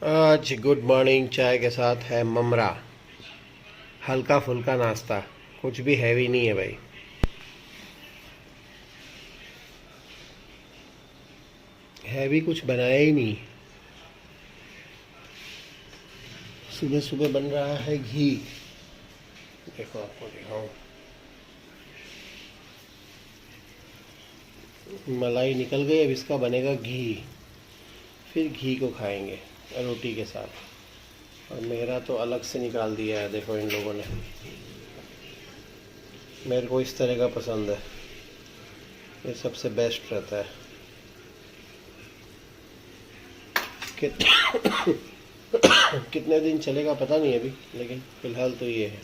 आज good morning चाय के साथ है ममरा। हल्का फुल्का नाश्ता, कुछ भी हैवी नहीं है भाई। हैवी कुछ बनाया ही नहीं। सुबह सुबह बन रहा है घी। देखो आपको दिखाऊं, मलाई निकल गई। अब इसका बनेगा घी। फिर घी को खाएंगे रोटी के साथ। और मेरा तो अलग से निकाल दिया है, देखो इन लोगों ने। मेरे को इस तरह का पसंद है, ये सबसे बेस्ट रहता है। कितने दिन चलेगा पता नहीं अभी, लेकिन फिलहाल तो ये है।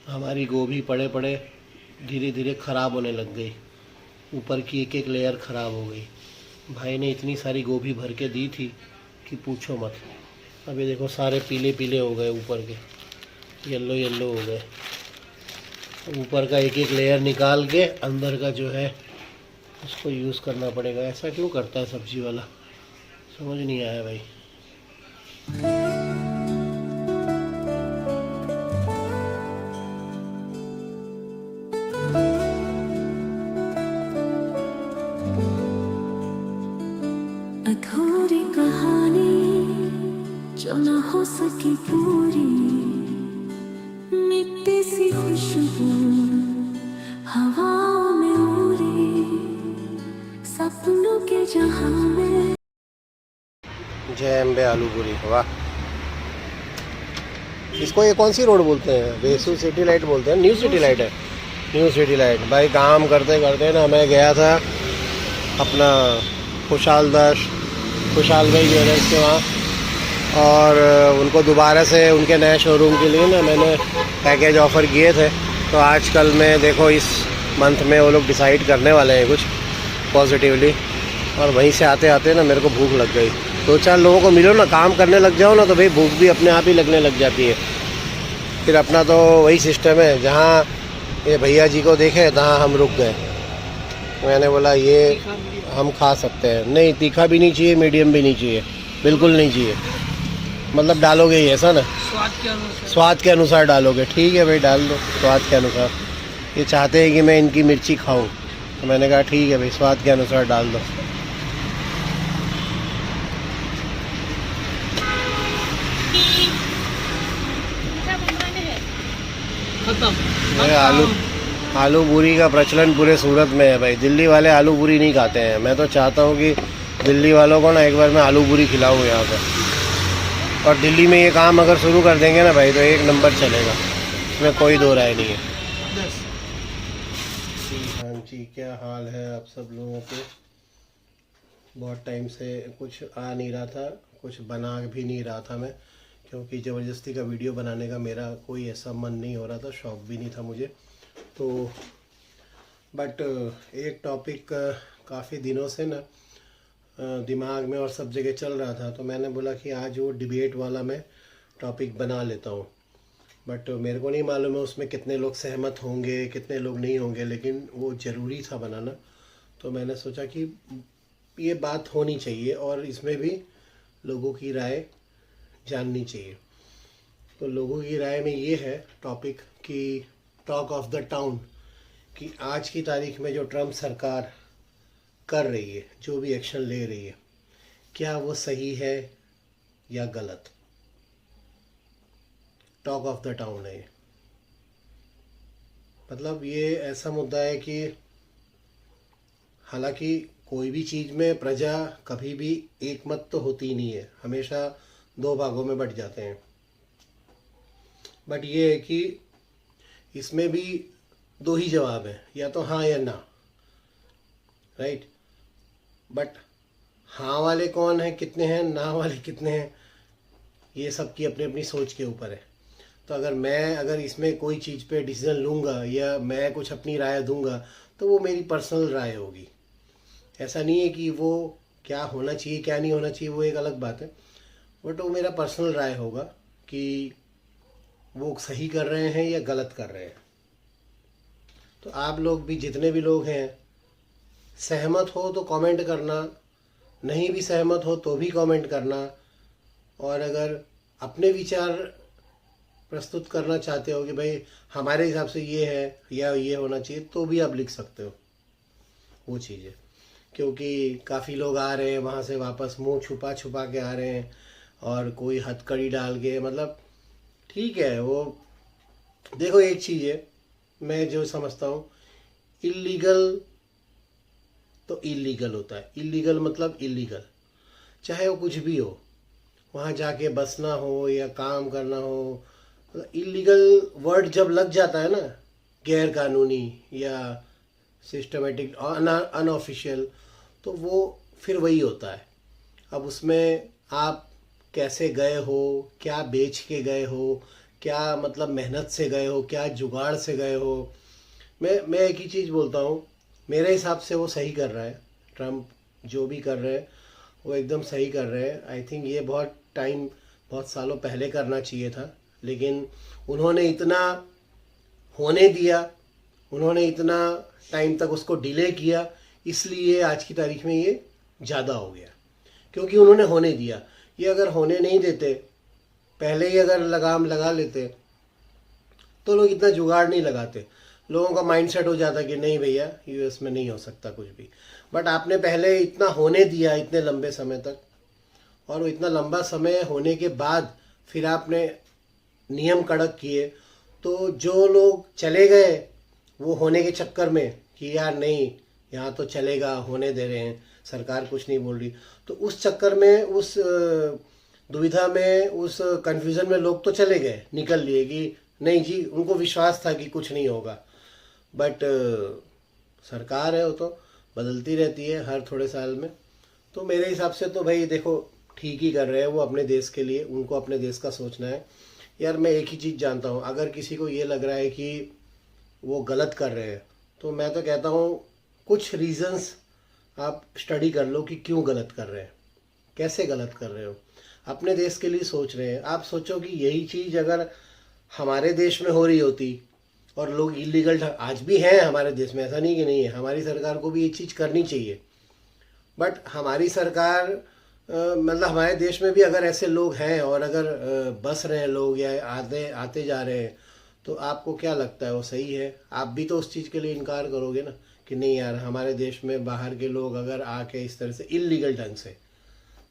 हमारी गोभी पड़े पड़े धीरे धीरे ख़राब होने लग गई। ऊपर की एक एक लेयर ख़राब हो गई। भाई ने इतनी सारी गोभी भर के दी थी कि पूछो मत। अभी देखो सारे पीले पीले हो गए, ऊपर के येलो येलो हो गए। ऊपर का एक एक लेयर निकाल के अंदर का जो है उसको यूज़ करना पड़ेगा। ऐसा क्यों करता है सब्जी वाला, समझ नहीं आया भाई। अधूरी कहानी जो न हो सकी पूरी, मिट्टी सी खुशबू हवाओं में उड़ी, सपनों के जहां में। जय अम्बे आलू पूरी, वाह। इसको ये कौन सी रोड बोलते हैं? वेसू सिटी लाइट बोलते हैं। न्यू सिटी लाइट है, न्यू सिटी लाइट। भाई काम करते करते ना मैं गया था अपना खुशहाल भाई ज्वेलर्स के वहाँ, और उनको दोबारा से उनके नए शोरूम के लिए ना मैंने पैकेज ऑफ़र किए थे। तो आजकल में देखो इस मंथ में वो लोग डिसाइड करने वाले हैं कुछ पॉजिटिवली। और वहीं से आते आते ना मेरे को भूख लग गई। दो चार लोगों को मिलो ना, काम करने लग जाओ ना, तो भाई भूख भी अपने आप ही लगने लग जाती है। फिर अपना तो वही सिस्टम है, जहाँ ये भैया जी को देखे तहाँ हम रुक गए। मैंने बोला ये हम खा सकते हैं। नहीं, तीखा भी नहीं चाहिए, मीडियम भी नहीं चाहिए, बिल्कुल नहीं चाहिए। मतलब डालोगे ही ऐसा ना, स्वाद के अनुसार डालोगे। ठीक है भाई, डाल दो स्वाद के अनुसार। ये चाहते हैं कि मैं इनकी मिर्ची खाऊं, तो मैंने कहा ठीक है भाई, स्वाद के अनुसार डाल दो। ये आलू पूरी का प्रचलन पूरे सूरत में है भाई। दिल्ली वाले आलू पूरी नहीं खाते हैं। मैं तो चाहता हूँ कि दिल्ली वालों को ना एक बार मैं आलू पूरी खिलाऊँ यहाँ पे। और दिल्ली में ये काम अगर शुरू कर देंगे ना भाई, तो एक नंबर चलेगा, इसमें कोई दो राय नहीं है। हाँ जी, क्या हाल है आप सब लोगों के? बहुत टाइम से कुछ आ नहीं रहा था, कुछ बना भी नहीं रहा था मैं, क्योंकि ज़बरदस्ती का वीडियो बनाने का मेरा कोई ऐसा मन नहीं हो रहा था, शौक़ भी नहीं था मुझे तो। बट एक टॉपिक काफ़ी दिनों से ना दिमाग में और सब जगह चल रहा था, तो मैंने बोला कि आज वो डिबेट वाला मैं टॉपिक बना लेता हूँ। बट मेरे को नहीं मालूम है उसमें कितने लोग सहमत होंगे, कितने लोग नहीं होंगे, लेकिन वो ज़रूरी था बनाना। तो मैंने सोचा कि ये बात होनी चाहिए और इसमें भी लोगों की राय जाननी चाहिए। तो लोगों की राय में ये है टॉपिक कि टॉक ऑफ द टाउन, कि आज की तारीख में जो ट्रम्प सरकार कर रही है, जो भी एक्शन ले रही है, क्या वो सही है या गलत। टॉक ऑफ द टाउन है ये। मतलब ये ऐसा मुद्दा है कि हालांकि कोई भी चीज़ में प्रजा कभी भी एक मत तो होती ही नहीं है, हमेशा दो भागों में बट जाते हैं। बट ये है कि इसमें भी दो ही जवाब है, या तो हाँ या ना, राइट। बट हाँ वाले कौन है, कितने हैं, ना वाले कितने हैं, ये सबकी अपनी अपनी सोच के ऊपर है। तो अगर इसमें कोई चीज़ पे डिसीजन लूँगा या मैं कुछ अपनी राय दूँगा, तो वो मेरी पर्सनल राय होगी। ऐसा नहीं है कि वो क्या होना चाहिए क्या नहीं होना चाहिए, वो एक अलग बात है। बट वो मेरा पर्सनल राय होगा कि वो सही कर रहे हैं या गलत कर रहे हैं। तो आप लोग भी, जितने भी लोग हैं, सहमत हो तो कमेंट करना, नहीं भी सहमत हो तो भी कमेंट करना, और अगर अपने विचार प्रस्तुत करना चाहते हो कि भाई हमारे हिसाब से ये है या ये होना चाहिए, तो भी आप लिख सकते हो। वो चीज़ है, क्योंकि काफ़ी लोग आ रहे हैं वहाँ से वापस मुंह छुपा छुपा के आ रहे हैं, और कोई हथकड़ी डाल के, मतलब ठीक है वो। देखो एक चीज़ है, मैं जो समझता हूँ, इलीगल तो इलीगल होता है। इलीगल मतलब इलीगल, चाहे वो कुछ भी हो, वहाँ जाके बसना हो या काम करना हो, इलीगल वर्ड जब लग जाता है ना, गैर कानूनी या सिस्टमेटिक अनऑफिशियल, तो वो फिर वही होता है। अब उसमें आप कैसे गए हो, क्या बेच के गए हो, क्या मतलब मेहनत से गए हो, क्या जुगाड़ से गए हो। मैं एक ही चीज़ बोलता हूँ, मेरे हिसाब से वो सही कर रहा है। ट्रम्प जो भी कर रहे हैं वो एकदम सही कर रहे हैं। आई थिंक ये बहुत सालों पहले करना चाहिए था, लेकिन उन्होंने इतना होने दिया, उन्होंने इतना टाइम तक उसको डिले किया, इसलिए आज की तारीख में ये ज़्यादा हो गया, क्योंकि उन्होंने होने दिया। ये अगर होने नहीं देते, पहले ही अगर लगाम लगा लेते, तो लोग इतना जुगाड़ नहीं लगाते। लोगों का माइंडसेट हो जाता कि नहीं भैया यूएस में नहीं हो सकता कुछ भी। बट आपने पहले इतना होने दिया इतने लंबे समय तक, और वो इतना लंबा समय होने के बाद फिर आपने नियम कड़क किए, तो जो लोग चले गए वो होने के चक्कर में कि यार नहीं यहाँ तो चलेगा, होने दे रहे हैं, सरकार कुछ नहीं बोल रही, तो उस चक्कर में, उस दुविधा में, उस कन्फ्यूज़न में लोग तो चले गए, निकल लिए कि नहीं जी, उनको विश्वास था कि कुछ नहीं होगा। बट सरकार है वो तो बदलती रहती है हर थोड़े साल में। तो मेरे हिसाब से तो भाई देखो ठीक ही कर रहे हैं वो अपने देश के लिए, उनको अपने देश का सोचना है। यार मैं एक ही चीज़ जानता हूँ, अगर किसी को ये लग रहा है कि वो गलत कर रहे हैं, तो मैं तो कहता हूँ कुछ रीजंस आप स्टडी कर लो कि क्यों गलत कर रहे हैं, कैसे गलत कर रहे हो। अपने देश के लिए सोच रहे हैं, आप सोचो कि यही चीज़ अगर हमारे देश में हो रही होती और लोग इलीगल, आज भी हैं हमारे देश में, ऐसा नहीं कि नहीं है, हमारी सरकार को भी ये चीज़ करनी चाहिए। बट हमारी सरकार मतलब हमारे देश में भी अगर ऐसे लोग हैं और अगर बस रहे हैं लोग या आते जा रहे हैं, तो आपको क्या लगता है वो सही है? आप भी तो उस चीज़ के लिए इनकार करोगे ना कि नहीं यार हमारे देश में बाहर के लोग अगर आके इस तरह से इलीगल ढंग से,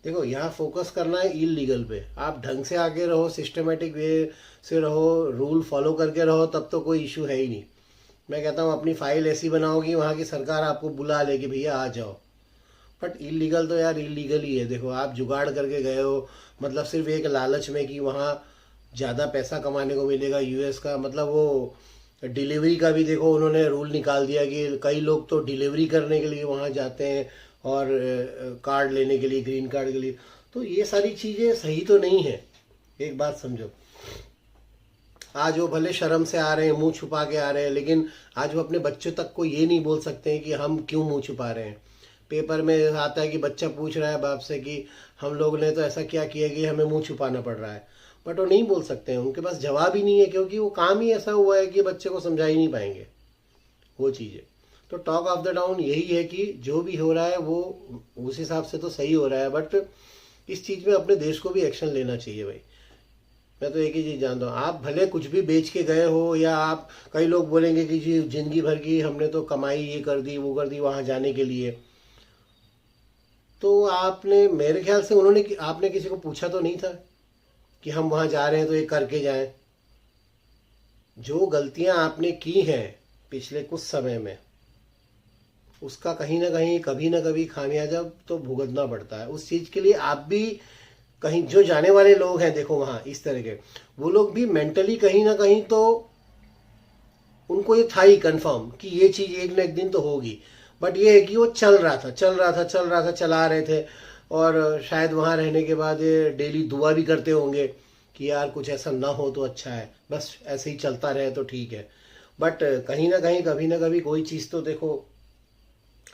देखो यहाँ फोकस करना है इलीगल पे, आप ढंग से आगे रहो, सिस्टमेटिक वे से रहो, रूल फॉलो करके रहो, तब तो कोई इशू है ही नहीं। मैं कहता हूँ अपनी फाइल ऐसी बनाओगी वहाँ की सरकार आपको बुला लेगी भैया आ जाओ। बट इलीगल तो यार इलीगल ही है। देखो आप जुगाड़ करके गए हो, मतलब सिर्फ एक लालच में कि वहाँ ज़्यादा पैसा कमाने को मिलेगा यूएस का, मतलब वो डिलीवरी का भी देखो उन्होंने रूल निकाल दिया कि कई लोग तो डिलीवरी करने के लिए वहाँ जाते हैं और कार्ड लेने के लिए, ग्रीन कार्ड के लिए। तो ये सारी चीज़ें सही तो नहीं है। एक बात समझो, आज वो भले शर्म से आ रहे हैं, मुंह छुपा के आ रहे हैं, लेकिन आज वो अपने बच्चों तक को ये नहीं बोल सकते हैं कि हम क्यों मुंह छुपा रहे हैं। पेपर में आता है कि बच्चा पूछ रहा है बाप से कि हम लोग ने तो ऐसा क्या किया कि हमें मुंह छुपाना पड़ रहा है, बट वो नहीं बोल सकते हैं, उनके पास जवाब ही नहीं है, क्योंकि वो काम ही ऐसा हुआ है कि बच्चे को समझा ही नहीं पाएंगे वो चीज़ें। तो टॉक ऑफ द टाउन यही है कि जो भी हो रहा है वो उस हिसाब से तो सही हो रहा है, बट इस चीज़ में अपने देश को भी एक्शन लेना चाहिए भाई। मैं तो एक ही चीज़ जानता हूँ, आप भले कुछ भी बेच के गए हो, या आप, कई लोग बोलेंगे कि जी जिंदगी भर की हमने तो कमाई ये कर दी वो कर दी वहाँ जाने के लिए, तो आपने, मेरे ख्याल से आपने किसी को पूछा तो नहीं था कि हम वहाँ जा रहे हैं तो ये करके जाएं। जो गलतियाँ आपने की हैं पिछले कुछ समय में, उसका कहीं ना कहीं कभी ना कभी खामियाजा तो भुगतना पड़ता है। उस चीज़ के लिए आप भी कहीं, जो जाने वाले लोग हैं देखो वहाँ इस तरह के, वो लोग भी मेंटली कहीं ना कहीं तो उनको ये था ही कंफर्म कि ये चीज़ एक ना एक दिन तो होगी। बट ये है कि वो चल रहा था, चला रहे थे, और शायद वहाँ रहने के बाद ये डेली दुआ भी करते होंगे कि यार कुछ ऐसा ना हो तो अच्छा है, बस ऐसे ही चलता रहे तो ठीक है। बट कहीं ना कहीं कभी ना कभी कोई चीज़ तो देखो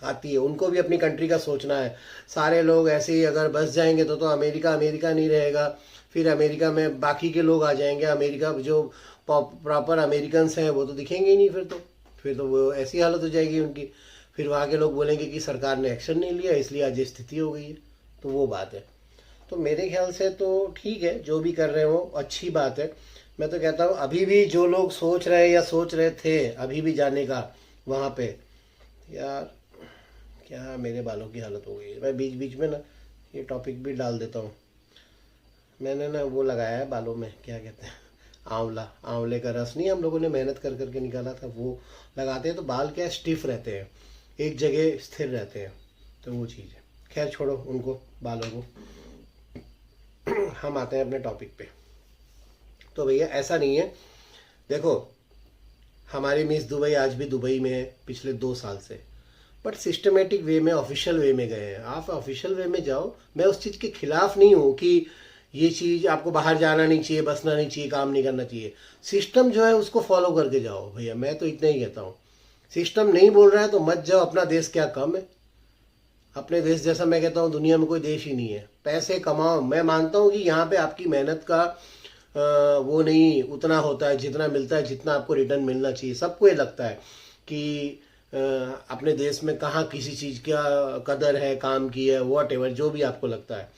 आती है। उनको भी अपनी कंट्री का सोचना है। सारे लोग ऐसे ही अगर बस जाएंगे तो अमेरिका नहीं रहेगा, फिर अमेरिका में बाकी के लोग आ जाएंगे, अमेरिका जो प्रॉपर अमेरिकन्स हैं वो तो दिखेंगे ही नहीं, फिर तो वो ऐसी हालत हो जाएगी उनकी। फिर वहाँ के लोग बोलेंगे कि सरकार ने एक्शन नहीं लिया इसलिए आज ये स्थिति हो गई है। तो वो बात है। तो मेरे ख्याल से तो ठीक है, जो भी कर रहे हो अच्छी बात है। मैं तो कहता हूँ अभी भी जो लोग सोच रहे या सोच रहे थे अभी भी जाने का वहाँ पे, यार क्या मेरे बालों की हालत हो गई है। मैं बीच बीच में ना ये टॉपिक भी डाल देता हूँ। मैंने ना वो लगाया है बालों में, क्या कहते हैं, आंवला, आंवले का रस नहीं हम लोगों ने मेहनत कर करके निकाला था, वो लगाते हैं तो बाल क्या स्टिफ रहते हैं, एक जगह स्थिर रहते हैं। तो वो चीज़ है। खैर छोड़ो उनको, बालों को। हम आते हैं अपने टॉपिक पे। तो भैया ऐसा नहीं है, देखो हमारी मिस दुबई आज भी दुबई में है पिछले 2 साल से, बट सिस्टमेटिक वे में, ऑफिशियल वे में गए हैं। आप ऑफिशियल वे में जाओ। मैं उस चीज़ के खिलाफ नहीं हूँ कि ये चीज़ आपको बाहर जाना नहीं चाहिए, बसना नहीं चाहिए, काम नहीं करना चाहिए। सिस्टम जो है उसको फॉलो करके जाओ भैया, मैं तो इतना ही कहता हूँ। सिस्टम नहीं बोल रहा है तो मत जाओ, अपना देश क्या कम है। अपने देश जैसा मैं कहता हूँ दुनिया में कोई देश ही नहीं है। पैसे कमाओ, मैं मानता हूँ कि यहाँ पे आपकी मेहनत का वो नहीं उतना होता है जितना मिलता है, जितना आपको रिटर्न मिलना चाहिए। सबको ये लगता है कि अपने देश में कहाँ किसी चीज़ का कदर है, काम की है, वॉट एवर जो भी आपको लगता है।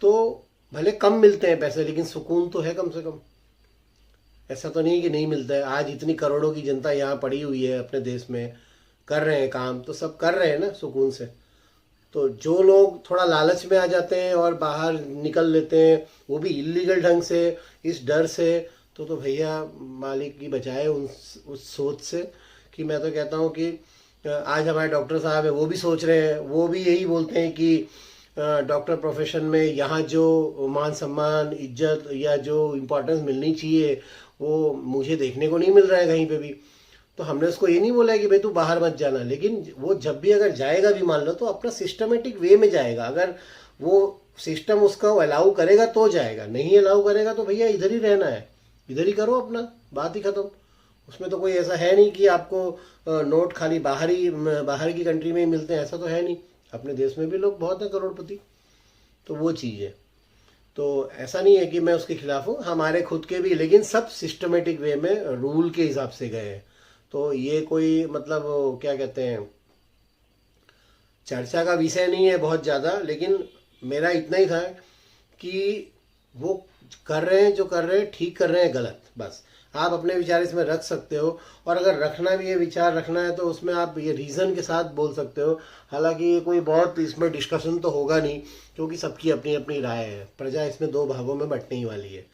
तो भले कम मिलते हैं पैसे, लेकिन सुकून तो है कम से कम। ऐसा तो नहीं कि नहीं मिलता है। आज इतनी करोड़ों की जनता यहाँ पड़ी हुई है अपने देश में, कर रहे हैं काम, तो सब कर रहे हैं ना सुकून से। तो जो लोग थोड़ा लालच में आ जाते हैं और बाहर निकल लेते हैं, वो भी इलीगल ढंग से, इस डर से, तो भैया मालिक की बचाए उस सोच से। कि मैं तो कहता हूँ कि आज हमारे डॉक्टर साहब है वो भी सोच रहे हैं, वो भी यही बोलते हैं कि डॉक्टर प्रोफेशन में यहाँ जो मान सम्मान, इज्जत या जो इम्पोर्टेंस मिलनी चाहिए वो मुझे देखने को नहीं मिल रहा है कहीं पे भी। तो हमने उसको ये नहीं बोला है कि भाई तू बाहर मत जाना, लेकिन वो जब भी अगर जाएगा भी मान लो तो अपना सिस्टमेटिक वे में जाएगा। अगर वो सिस्टम उसका अलाउ करेगा तो जाएगा, नहीं अलाउ करेगा तो भैया इधर ही रहना है, इधर ही करो अपना, बात ही खत्म। उसमें तो कोई ऐसा है नहीं कि आपको नोट खाली बाहर की कंट्री में ही मिलते हैं, ऐसा तो है नहीं। अपने देश में भी लोग बहुत हैं करोड़पति। तो वो चीज़ है। तो ऐसा नहीं है कि मैं उसके खिलाफ हूँ, हमारे खुद के भी, लेकिन सब सिस्टमेटिक वे में रूल के हिसाब से गए हैं। तो ये कोई मतलब क्या कहते हैं चर्चा का विषय नहीं है बहुत ज़्यादा, लेकिन मेरा इतना ही था कि वो कर रहे हैं जो कर रहे हैं, ठीक कर रहे हैं, गलत, बस। आप अपने विचार इसमें रख सकते हो, और अगर रखना भी है, विचार रखना है, तो उसमें आप ये रीज़न के साथ बोल सकते हो। हालांकि ये कोई बहुत इसमें डिस्कशन तो होगा नहीं, क्योंकि सबकी अपनी अपनी राय है। प्रजा इसमें 2 भागों में बंटने ही वाली है,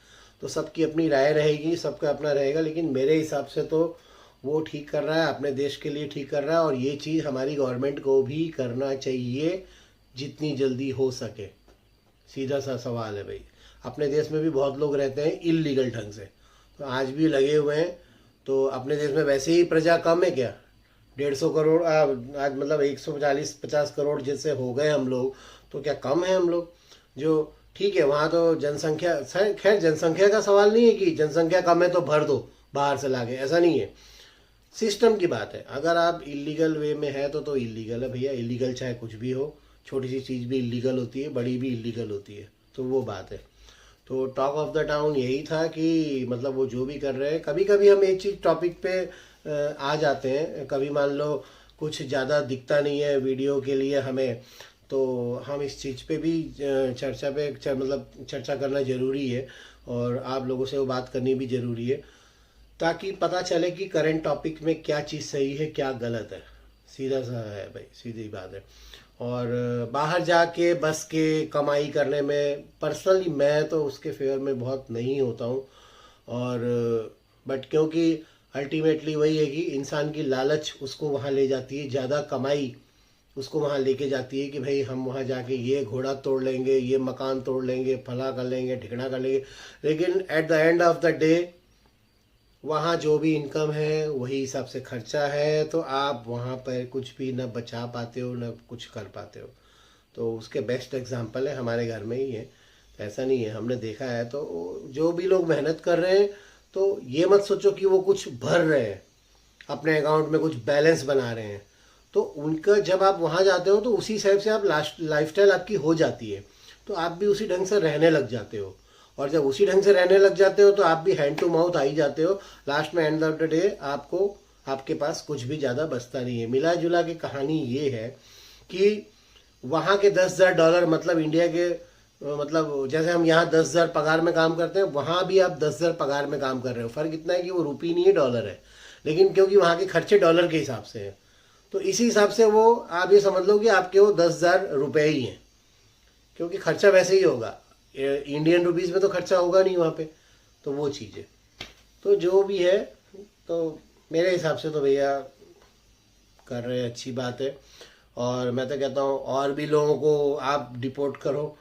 तो सबकी अपनी राय रहेगी, सबका अपना रहेगा। लेकिन मेरे हिसाब से तो वो ठीक कर रहा है, अपने देश के लिए ठीक कर रहा है, और ये चीज़ हमारी गवर्नमेंट को भी करना चाहिए जितनी जल्दी हो सके। सीधा सा सवाल है भाई। अपने देश में भी बहुत लोग रहते हैं इल्लीगल ढंग से, तो आज भी लगे हुए हैं। तो अपने देश में वैसे ही प्रजा कम है क्या? 150 करोड़ आज मतलब 140-50 करोड़ जैसे हो गए हम लोग, तो क्या कम है हम लोग? जो ठीक है वहाँ तो जनसंख्या, खैर जनसंख्या का सवाल नहीं है कि जनसंख्या कम है तो भर दो बाहर से लाके, ऐसा नहीं है। सिस्टम की बात है। अगर आप इलीगल वे में है तो इलीगल है भैया। इलीगल चाहे कुछ भी हो, छोटी सी चीज़ भी इलीगल होती है, बड़ी भी इलीगल होती है, तो वो बात है। तो टॉक ऑफ द टाउन यही था कि मतलब वो जो भी कर रहे हैं, कभी कभी हम एक चीज़ टॉपिक पे आ जाते हैं। कभी मान लो कुछ ज़्यादा दिखता नहीं है वीडियो के लिए हमें, तो हम इस चीज़ पे भी चर्चा करना ज़रूरी है, और आप लोगों से वो बात करनी भी ज़रूरी है, ताकि पता चले कि करंट टॉपिक में क्या चीज़ सही है, क्या गलत है। सीधा सा है भाई, सीधी बात है। और बाहर जाके बस के कमाई करने में पर्सनली मैं तो उसके फेवर में बहुत नहीं होता हूँ। और बट क्योंकि अल्टीमेटली वही है कि इंसान की लालच उसको वहाँ ले जाती है, ज़्यादा कमाई उसको वहाँ लेके जाती है कि भाई हम वहाँ जाके ये घोड़ा तोड़ लेंगे, ये मकान तोड़ लेंगे, फला कर लेंगे, ठिकना कर लेंगे। लेकिन at the end of the day वहाँ जो भी इनकम है वही हिसाब से खर्चा है, तो आप वहाँ पर कुछ भी ना बचा पाते हो ना कुछ कर पाते हो। तो उसके बेस्ट एग्जांपल है हमारे घर में ही है। ऐसा नहीं है, हमने देखा है। तो जो भी लोग मेहनत कर रहे हैं, तो ये मत सोचो कि वो कुछ भर रहे हैं, अपने अकाउंट में कुछ बैलेंस बना रहे हैं। तो उनका जब आप वहाँ जाते हो तो उसी हिसाब से आप लाइफस्टाइल आपकी हो जाती है, तो आप भी उसी ढंग से रहने लग जाते हो। और जब उसी ढंग से रहने लग जाते हो तो आप भी हैंड टू माउथ आ ही जाते हो। लास्ट में एंड ऑफ द डे आपको आपके पास कुछ भी ज़्यादा बचता नहीं है। मिला जुला के कहानी ये है कि वहाँ के $10,000 मतलब इंडिया के मतलब जैसे हम यहाँ 10,000 पगार में काम करते हैं, वहाँ भी आप 10,000 पगार में काम कर रहे हो। फ़र्क इतना है कि वो रुपये नहीं है, डॉलर है, लेकिन क्योंकि वहाँ के खर्चे डॉलर के हिसाब से हैं, तो इसी हिसाब से वो आप ये समझ लो कि आपके वो 10,000 रुपये ही हैं, क्योंकि खर्चा वैसे ही होगा। इंडियन रुपीज़ में तो खर्चा होगा नहीं वहाँ पे, तो वो चीज़ है। तो जो भी है, तो मेरे हिसाब से तो भैया कर रहे हैं, अच्छी बात है। और मैं तो कहता हूँ और भी लोगों को आप डिपोर्ट करो,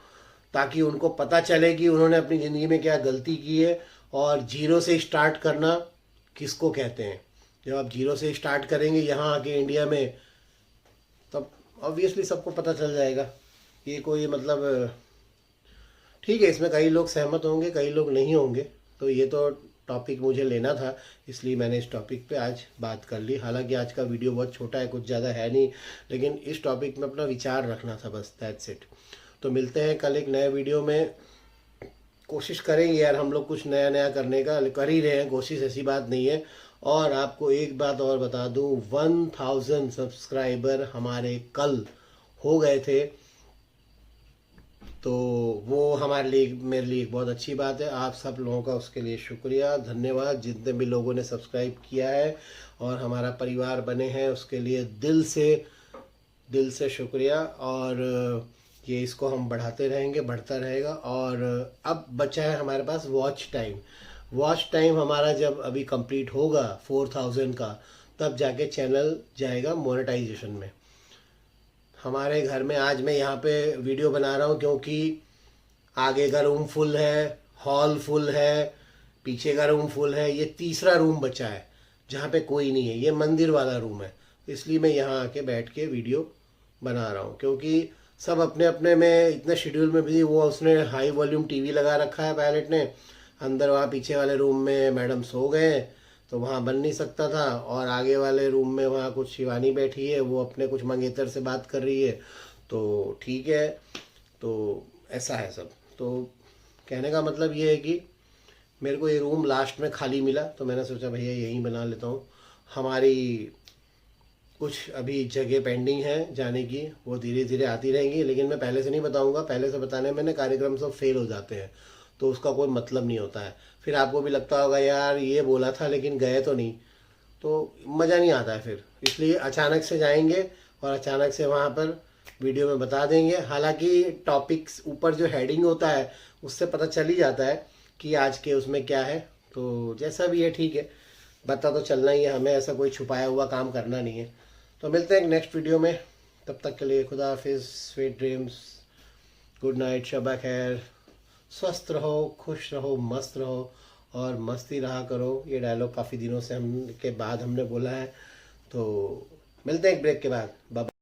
ताकि उनको पता चले कि उन्होंने अपनी ज़िंदगी में क्या गलती की है, और जीरो से स्टार्ट करना किसको कहते हैं। जब आप जीरो से स्टार्ट करेंगे यहाँ आके इंडिया में, तब ऑब्वियसली सबको पता चल जाएगा। ये कोई मतलब ठीक है, इसमें कई लोग सहमत होंगे, कई लोग नहीं होंगे, तो ये तो टॉपिक मुझे लेना था, इसलिए मैंने इस टॉपिक पे आज बात कर ली। हालांकि आज का वीडियो बहुत छोटा है, कुछ ज़्यादा है नहीं, लेकिन इस टॉपिक में अपना विचार रखना था, बस दैट्स इट। तो मिलते हैं कल एक नए वीडियो में। कोशिश करेंगे यार हम लोग कुछ नया नया करने का, कर ही रहे हैं कोशिश, ऐसी बात नहीं है। और आपको एक बात और बता दूं, 1000 सब्सक्राइबर हमारे कल हो गए थे, तो वो हमारे लिए, मेरे लिए एक बहुत अच्छी बात है। आप सब लोगों का उसके लिए शुक्रिया, धन्यवाद। जितने भी लोगों ने सब्सक्राइब किया है और हमारा परिवार बने हैं, उसके लिए दिल से शुक्रिया। और ये इसको हम बढ़ाते रहेंगे, बढ़ता रहेगा। और अब बचा है हमारे पास वॉच टाइम हमारा जब अभी कंप्लीट होगा 4000 का, तब जाके चैनल जाएगा मोनेटाइजेशन में। हमारे घर में आज मैं यहाँ पे वीडियो बना रहा हूँ क्योंकि आगे का रूम फुल है, हॉल फुल है, पीछे का रूम फुल है, ये तीसरा रूम बचा है जहाँ पे कोई नहीं है, ये मंदिर वाला रूम है। इसलिए मैं यहाँ आके बैठ के वीडियो बना रहा हूँ, क्योंकि सब अपने अपने में इतने शेड्यूल में भी, वो उसने हाई वॉल्यूम टीवी लगा रखा है पायलट ने अंदर, वहाँ पीछे वाले रूम में मैडम सो गए तो वहाँ बन नहीं सकता था, और आगे वाले रूम में वहाँ कुछ शिवानी बैठी है, वो अपने कुछ मंगेतर से बात कर रही है, तो ठीक है। तो ऐसा है सब। तो कहने का मतलब ये है कि मेरे को ये रूम लास्ट में खाली मिला, तो मैंने सोचा भैया यहीं बना लेता हूँ। हमारी कुछ अभी जगह पेंडिंग है जाने की, वो धीरे धीरे आती रहेंगी, लेकिन मैं पहले से नहीं बताऊँगा। पहले से बताने में कार्यक्रम सब फेल हो जाते हैं, तो उसका कोई मतलब नहीं होता है। फिर आपको भी लगता होगा यार ये बोला था लेकिन गए तो नहीं, तो मज़ा नहीं आता है फिर। इसलिए अचानक से जाएंगे और अचानक से वहाँ पर वीडियो में बता देंगे। हालांकि टॉपिक्स ऊपर जो हेडिंग होता है उससे पता चल ही जाता है कि आज के उसमें क्या है, तो जैसा भी है ठीक है, बता तो चलना ही है हमें, ऐसा कोई छुपाया हुआ काम करना नहीं है। तो मिलते हैं नेक्स्ट वीडियो में, तब तक के लिए खुदा हाफिज़, sweet dreams, good night, Shaba खैर, स्वस्थ रहो, खुश रहो, मस्त रहो और मस्ती रहा करो। ये डायलॉग काफ़ी दिनों से हम के बाद हमने बोला है। तो मिलते हैं एक ब्रेक के बाद। बाय।